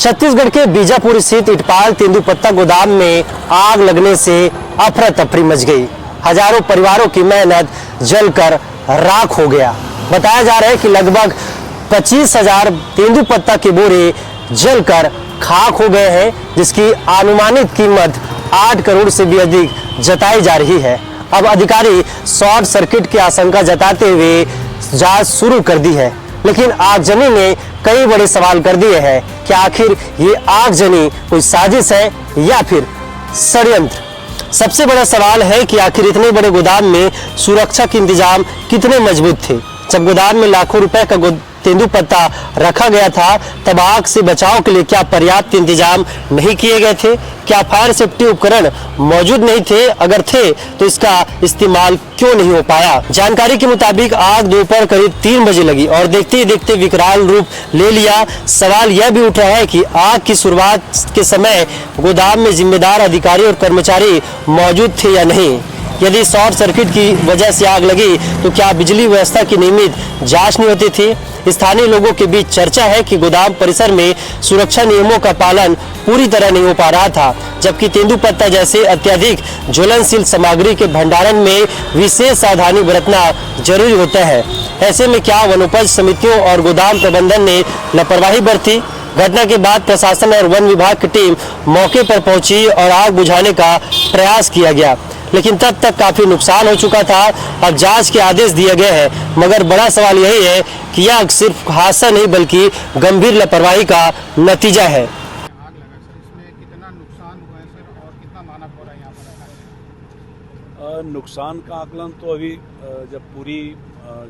छत्तीसगढ़ के बीजापुर स्थित इटपाल तेंदुपत्ता गोदाम में आग लगने से अफरा तफरी मच गई। हजारों परिवारों की मेहनत जलकर राख हो गया। बताया जा रहा है कि लगभग 25,000 तेंदुपत्ता के बोरे जलकर खाक हो गए हैं, जिसकी अनुमानित कीमत 8 करोड़ से भी अधिक जताई जा रही है। अब अधिकारी शॉर्ट सर्किट की आशंका जताते हुए जांच शुरू कर दी है, लेकिन आगजनी ने कई बड़े सवाल कर दिए हैं कि आखिर ये आगजनी कोई साजिश है या फिर षड्यंत्र। सबसे बड़ा सवाल है कि आखिर इतने बड़े गोदाम में सुरक्षा के इंतजाम कितने मजबूत थे। जब गोदाम में लाखों रुपए का तेंदुपत्ता रखा गया था, तब आग से बचाव के लिए क्या पर्याप्त इंतजाम नहीं किए गए थे? क्या फायर सेफ्टी उपकरण मौजूद नहीं थे? अगर थे तो इसका इस्तेमाल क्यों नहीं हो पाया? जानकारी के मुताबिक आग दोपहर करीब 3 बजे लगी और देखते ही देखते विकराल रूप ले लिया। सवाल यह भी उठ रहा है कि आग की शुरुआत के समय गोदाम में जिम्मेदार अधिकारी और कर्मचारी मौजूद थे या नहीं। यदि शॉर्ट सर्किट की वजह से आग लगी तो क्या बिजली व्यवस्था की नियमित जांच नहीं होती थी? स्थानीय लोगों के बीच चर्चा है कि गोदाम परिसर में सुरक्षा नियमों का पालन पूरी तरह नहीं हो पा रहा था, जबकि तेंदुपत्ता जैसे अत्यधिक ज्वलनशील सामग्री के भंडारण में विशेष सावधानी बरतना जरूरी होता है। ऐसे में क्या वनोपज समितियों और गोदाम प्रबंधन ने लापरवाही बरती? घटना के बाद प्रशासन और वन विभाग की टीम मौके पर पहुंची और आग बुझाने का प्रयास किया गया, लेकिन तब तक काफी नुकसान हो चुका था। अब जांच के आदेश दिए गए हैं, मगर बड़ा सवाल यही है कि यह सिर्फ हादसा नहीं बल्कि गंभीर लापरवाही का नतीजा है। आग लगा सर, इसमें कितना नुकसान हुआ है सर और कितना मानक हो रहा है यहाँ पर? नुकसान का आकलन तो अभी जब पूरी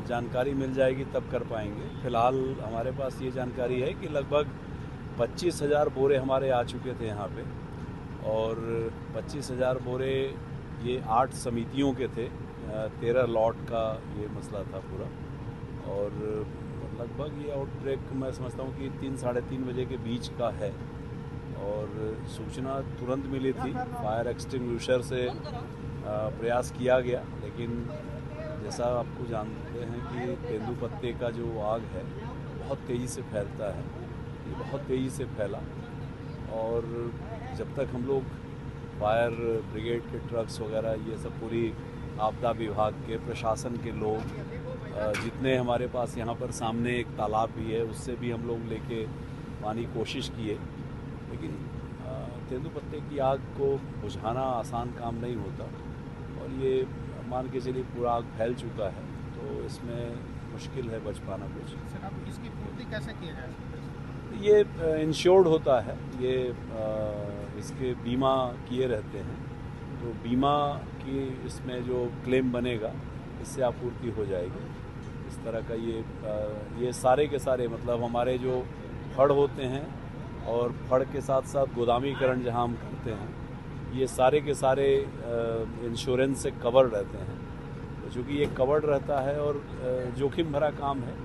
जानकारी मिल जाएगी तब कर पाएंगे। फिलहाल हमारे पास ये जानकारी है कि लगभग 25,000 बोरे हमारे आ चुके थे यहाँ पे, और 25,000 बोरे ये 8 समितियों के थे। 13 लॉट का ये मसला था पूरा, और लगभग ये आउटब्रेक मैं समझता हूँ कि 3 साढ़े 3 बजे के बीच का है, और सूचना तुरंत मिली थी। फायर एक्सटिंग्विशर से प्रयास किया गया, लेकिन जैसा आपको जानते हैं कि तेंदुपत्ते का जो आग है बहुत तेज़ी से फैलता है। ये बहुत तेज़ी से फैला, और जब तक हम लोग फायर ब्रिगेड के ट्रक्स वगैरह ये सब पूरी आपदा विभाग के प्रशासन के लोग जितने हमारे पास यहाँ पर सामने एक तालाब भी है उससे भी हम लोग लेके पानी कोशिश किए, लेकिन तेंदुपत्ते की आग को बुझाना आसान काम नहीं होता, और ये मान के चलिए पूरा आग फैल चुका है, तो इसमें मुश्किल है बच पाना कुछ। सर अब इसकी पूर्ति कैसे किया जाए? ये इंश्योर्ड होता है, ये इसके बीमा किए रहते हैं, तो बीमा की इसमें जो क्लेम बनेगा इससे आपूर्ति हो जाएगी। इस तरह का ये सारे के सारे मतलब हमारे जो फड़ होते हैं और फड़ के साथ साथ गोदामीकरण जहां हम करते हैं, ये सारे के सारे इंश्योरेंस से कवर्ड रहते हैं। तो चूँकि ये कवर्ड रहता है और जोखिम भरा काम है,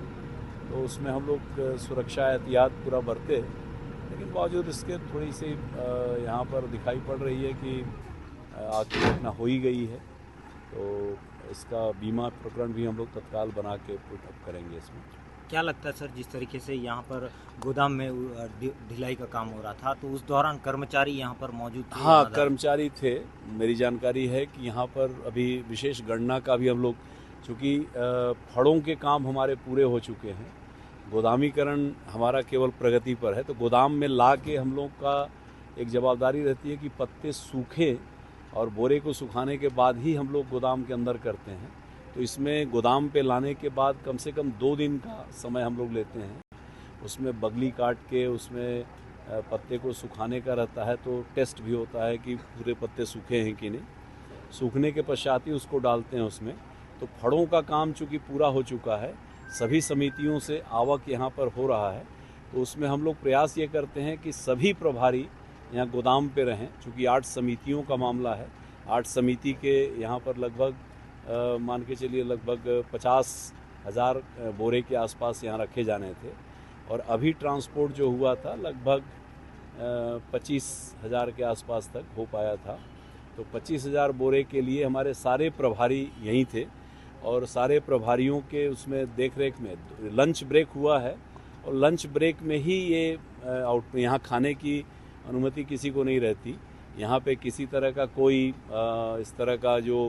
तो उसमें हम लोग सुरक्षा एहतियात पूरा बरते, लेकिन बावजूद इसके थोड़ी सी यहाँ पर दिखाई पड़ रही है कि आग की घटना हो ही गई है, तो इसका बीमा प्रकरण भी हम लोग तत्काल बना के पुटअप करेंगे। इसमें क्या लगता है सर, जिस तरीके से यहाँ पर गोदाम में ढिलाई का काम हो रहा था, तो उस दौरान कर्मचारी यहाँ पर मौजूद थे? हाँ, कर्मचारी थे। मेरी जानकारी है कि यहाँ पर अभी विशेष गणना का भी हम लोग, चूँकि फड़ों के काम हमारे पूरे हो चुके हैं, गोदामीकरण हमारा केवल प्रगति पर है, तो गोदाम में ला के हम लोग का एक जवाबदारी रहती है कि पत्ते सूखे और बोरे को सुखाने के बाद ही हम लोग गोदाम के अंदर करते हैं। तो इसमें गोदाम पे लाने के बाद कम से कम 2 दिन का समय हम लोग लेते हैं। उसमें बगली काट के उसमें पत्ते को सुखाने का रहता है, तो टेस्ट भी होता है कि पूरे पत्ते सूखे हैं कि नहीं। सूखने के पश्चात ही उसको डालते हैं उसमें। तो फड़ों का काम चूँकि पूरा हो चुका है, सभी समितियों से आवक यहाँ पर हो रहा है, तो उसमें हम लोग प्रयास ये करते हैं कि सभी प्रभारी यहाँ गोदाम पे रहें। चूँकि 8 समितियों का मामला है, 8 समिति के यहाँ पर लगभग मान के चलिए लगभग 50,000 बोरे के आसपास यहाँ रखे जाने थे, और अभी ट्रांसपोर्ट जो हुआ था लगभग 25,000 के आसपास तक हो पाया था। तो 25,000 बोरे के लिए हमारे सारे प्रभारी यहीं थे, और सारे प्रभारियों के उसमें देख रेख में लंच ब्रेक हुआ है, और लंच ब्रेक में ही ये आउट यहाँ खाने की अनुमति किसी को नहीं रहती। यहाँ पे किसी तरह का कोई इस तरह का जो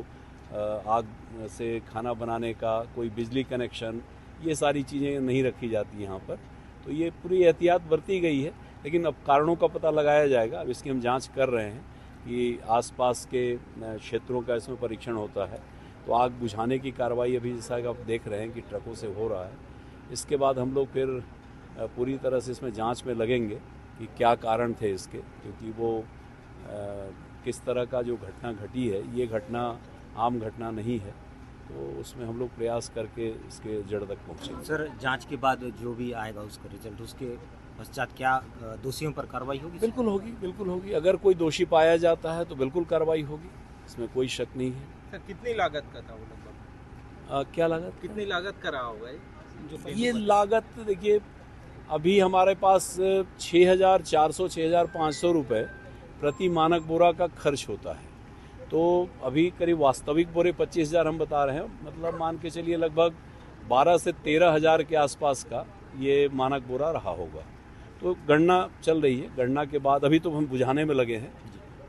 आग से खाना बनाने का कोई बिजली कनेक्शन, ये सारी चीज़ें नहीं रखी जाती यहाँ पर। तो ये पूरी एहतियात बरती गई है, लेकिन अब कारणों का पता लगाया जाएगा। अब इसकी हम जांच कर रहे हैं कि आसपास के क्षेत्रों का इसमें परीक्षण होता है। तो आग बुझाने की कार्रवाई अभी जैसा कि आप देख रहे हैं कि ट्रकों से हो रहा है। इसके बाद हम लोग फिर पूरी तरह से इसमें जांच में लगेंगे कि क्या कारण थे इसके, क्योंकि वो किस तरह का जो घटना घटी है, ये घटना आम घटना नहीं है। तो उसमें हम लोग प्रयास करके इसके जड़ तक पहुँचेंगे। सर, जांच के बाद जो भी आएगा उसका रिजल्ट, उसके पश्चात क्या दोषियों पर कार्रवाई होगी? बिल्कुल होगी, बिल्कुल होगी। अगर कोई दोषी पाया जाता है तो बिल्कुल कार्रवाई होगी, इसमें कोई शक नहीं है। सर, कितनी लागत का था वो लगभग? क्या लागत? कितनी लागत का रहा होगा ये लागत देखिए, अभी हमारे पास 6,400 6,500 रुपये प्रति मानक बोरा का खर्च होता है। तो अभी करीब वास्तविक बोरे 25,000 हम बता रहे हैं, मतलब मान के चलिए लगभग 12 से 13,000 के आसपास का ये मानक बोरा रहा होगा। तो गणना चल रही है, गणना के बाद अभी तो हम बुझाने में लगे हैं।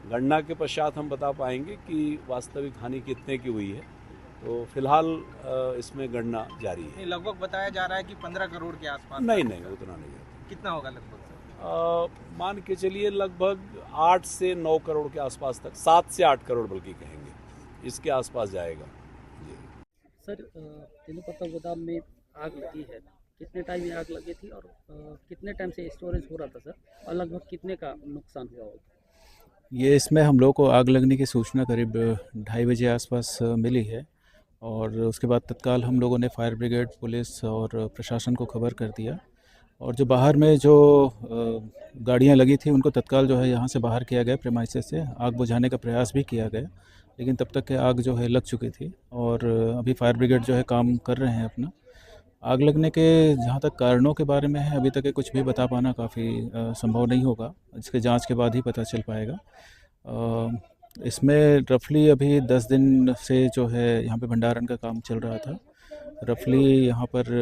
गणना के पश्चात हम बता पाएंगे कि वास्तविक हानि कितने की हुई है। तो फिलहाल इसमें गणना जारी है। लगभग बताया जा रहा है कि 15 करोड़ के आसपास। नहीं, उतना नहीं है। कितना होगा लगभग? मान के चलिए लगभग 8 से 9 करोड़ के आसपास तक, 7 से 8 करोड़ बल्कि कहेंगे, इसके आसपास जाएगा। सर, तेंदूपत्ता गोदाम में आग लगी है, कितने टाइम में आग लगी थी और कितने टाइम से स्टोरेज हो रहा था सर, और लगभग कितने का नुकसान हुआ होगा? ये इसमें हम लोग को आग लगने की सूचना करीब 2:30 बजे आसपास मिली है, और उसके बाद तत्काल हम लोगों ने फायर ब्रिगेड, पुलिस और प्रशासन को खबर कर दिया। और जो बाहर में जो गाड़ियां लगी थी उनको तत्काल जो है यहाँ से बाहर किया गया, प्रेमाइसेस से आग बुझाने का प्रयास भी किया गया, लेकिन तब तक के आग जो है लग चुकी थी। और अभी फायर ब्रिगेड जो है काम कर रहे हैं अपना। आग लगने के जहाँ तक कारणों के बारे में है, अभी तक के कुछ भी बता पाना काफ़ी संभव नहीं होगा, इसके जांच के बाद ही पता चल पाएगा। इसमें रफली अभी 10 दिन से जो है यहाँ पे भंडारण का काम चल रहा था। रफली यहाँ पर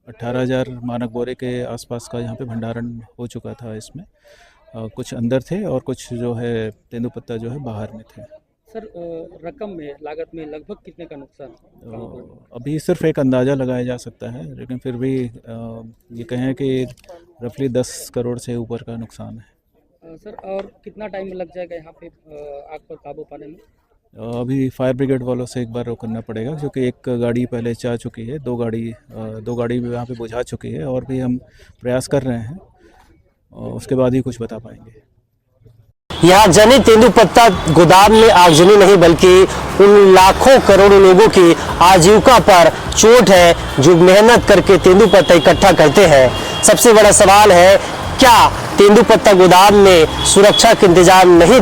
18,000 मानक बोरे के आसपास का यहाँ पे भंडारण हो चुका था। इसमें कुछ अंदर थे और कुछ जो है तेंदूपत्ता जो है बाहर में थे। सर, रकम में, लागत में लगभग कितने का नुकसान? अभी सिर्फ एक अंदाज़ा लगाया जा सकता है, लेकिन फिर भी ये कहें कि रफली 10 करोड़ से ऊपर का नुकसान है। सर, और कितना टाइम लग जाएगा यहाँ पे आग पर काबू पाने में? अभी फायर ब्रिगेड वालों से एक बार वो करना पड़ेगा, क्योंकि एक गाड़ी पहले जा चुकी है, दो गाड़ी यहाँ पे बुझा चुकी है, और भी हम प्रयास कर रहे हैं, और उसके बाद ही कुछ बता पाएंगे। यहाँ जनी तेंदूपत्ता गोदाम में आगजनी नहीं, बल्कि उन लाखों करोड़ों लोगों की आजीविका पर चोट है जो मेहनत करके तेंदूपत्ता इकट्ठा करते हैं। सबसे बड़ा सवाल है, क्या तेंदूपत्ता गोदाम में सुरक्षा के इंतजाम नहीं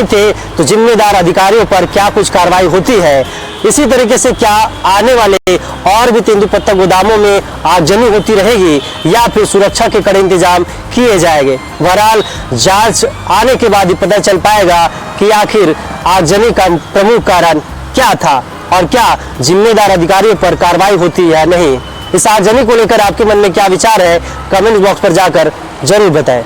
थे तो जिम्मेदार अधिकारियों पर क्या कुछ कार्रवाई होती है? इसी तरीके से क्या आने वाले और भी तेंदूपत्ता गोदामों में आगजनी होती रहेगी, या फिर सुरक्षा के कड़े इंतजाम किए जाएंगे? बहरहाल जांच आने के बाद ही पता चल पाएगा कि आखिर आगजनी का प्रमुख कारण क्या था और क्या जिम्मेदार अधिकारियों पर कार्रवाई होती है या नहीं। इस आगजनी को लेकर आपके मन में क्या विचार है, कमेंट बॉक्स पर जाकर जरूर बताएं।